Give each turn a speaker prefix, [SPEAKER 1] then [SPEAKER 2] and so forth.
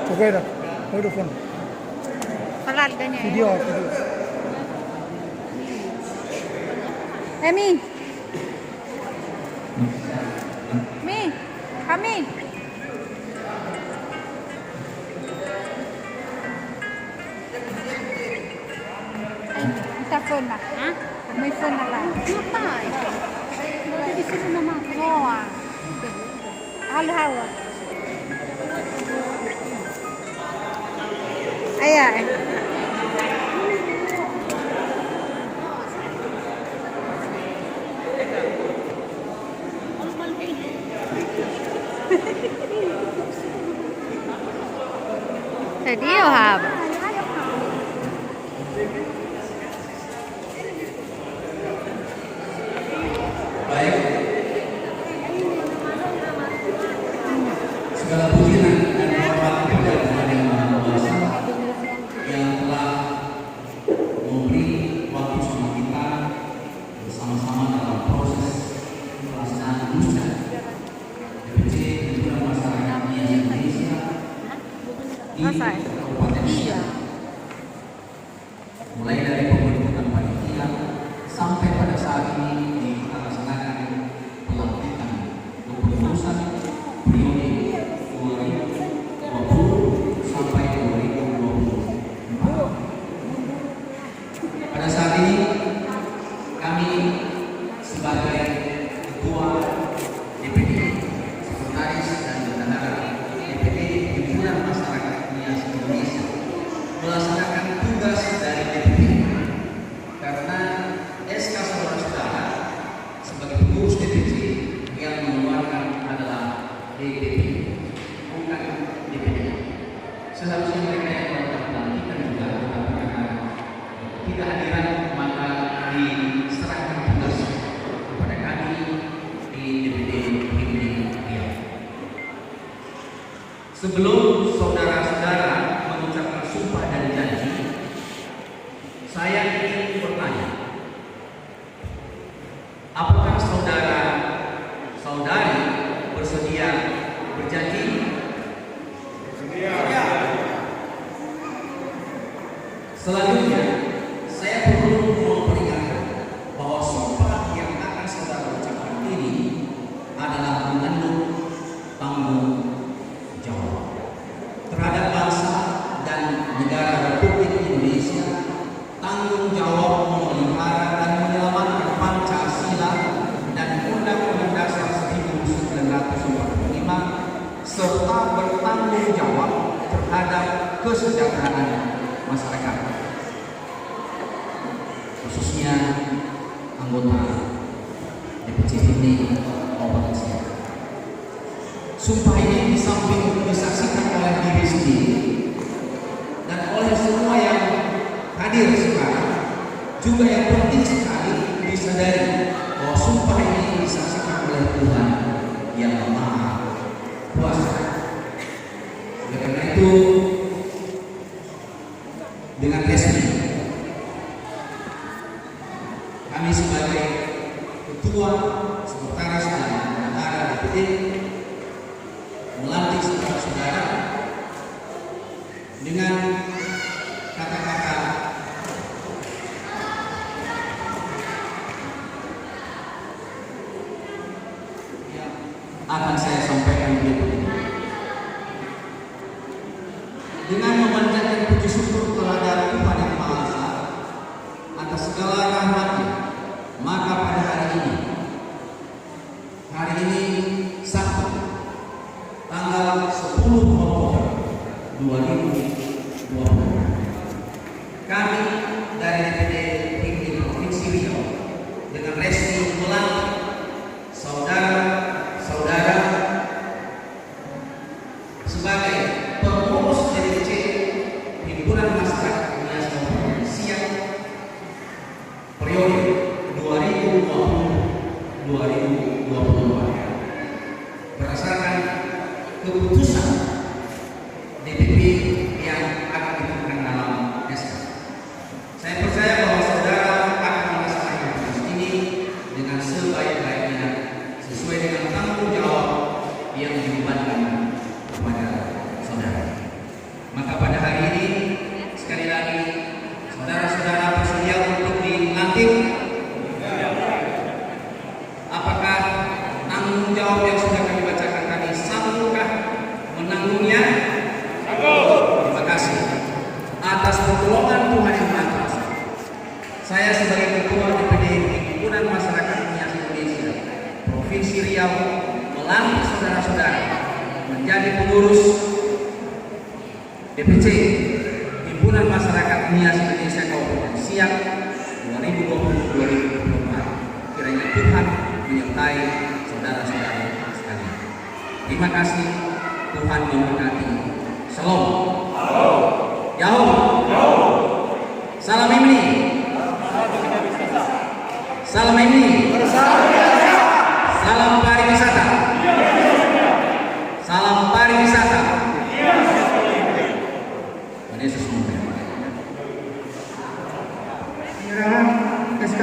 [SPEAKER 1] Oke, dah. Udah phone.
[SPEAKER 2] Pelan kayaknya.
[SPEAKER 1] Video.
[SPEAKER 2] Mi. Mi, kami. Kita phone lah. Hah? May phone na lang. Matay. Hindi sila naman. Oo ah. Halo-halo. Ayan. Sedih hab.
[SPEAKER 3] Segala puji dan hormat kepada Tuhan Yang Maha Kuasa yang telah memberi waktu sama kita bersama-sama dalam proses pelaksanaan Musda DPC Himpunan Masyarakat Nias Indonesia di Kabupaten Siak, mulai dari pembentukan panitia sampai pada saat ini kita laksanakan pelantikan kepengurusan periode 2020 sampai 2024. Pada saat ini kami sebagai ketua DPD, sekretaris dan bendahara DPD Himpunan Masyarakat Nias Indonesia melaksanakan tugas dari DPD karena SK saudara-saudara sebagai pengurus DPD yang mengeluarkan adalah DPP, bukan DPD. Seharusnya mereka yang melakukan pelantikan juga, tetapi karena kehadiran maka diserahkan tugas kepada kami di DPD ini. Sebelum saudara-saudara mengucapkan sumpah dan janji, saya ingin bertanya, apakah saudara-saudari bersedia berjanji? Selanjutnya, saya perlu memperingatkan bahwa sumpah yang akan saudara ucapkan ini adalah mengandung tanggung jawab terhadap bangsa dan negara Republik Indonesia, tanggung jawab memelihara dan menyelamatkan Pancasila dan Undang-Undang Dasar 1945 serta bertanggung jawab terhadap kesejahteraan masyarakat, khususnya anggota DPC ini Kabupaten Siak. Sumpah ini di samping disaksikan oleh diri sendiri dan oleh semua yang hadir sekarang, juga yang penting sekali disadari bahwa sumpah ini disaksikan oleh Tuhan Yang Maha Kuasa. Oleh karena itu, dengan resmi kami sebagai ketua, sekretaris dan bendahara DPD melantik saudara-saudara dengan kata-kata yang akan saya sampaikan berikut ini. Dengan memanjatkan puji syukur kepada Tuhan Yang Maha Esa atas segala rahmat-Nya, maka pada hari ini Sabtu, tanggal 10 Oktober 2020, kami dari DPD Tinggi Provinsi Riau dengan resmi melantik saudara-saudara sebagai pengurus DPC Himpunan Masyarakat Nias Indonesia periode 2020-2022 berdasarkan keputusan DPP yang akan ditentukan dalam SK. Saya percaya bahwa saudara akan melaksanakan tugas ini dengan sebaik-baiknya sesuai dengan tanggung Provinsi Riau melantik saudara-saudara menjadi pengurus DPC Himpunan Masyarakat Nias Indonesia Kabupaten Siak 2020-2024. Kiranya Tuhan menyertai saudara-saudara sekalian. Terima kasih. Tuhan memberkati. Shalom. Yahoo. Salam Imni. Salam Imni. Salam pariwisata. Salam pariwisata. Yesus memberkati.
[SPEAKER 1] Kasih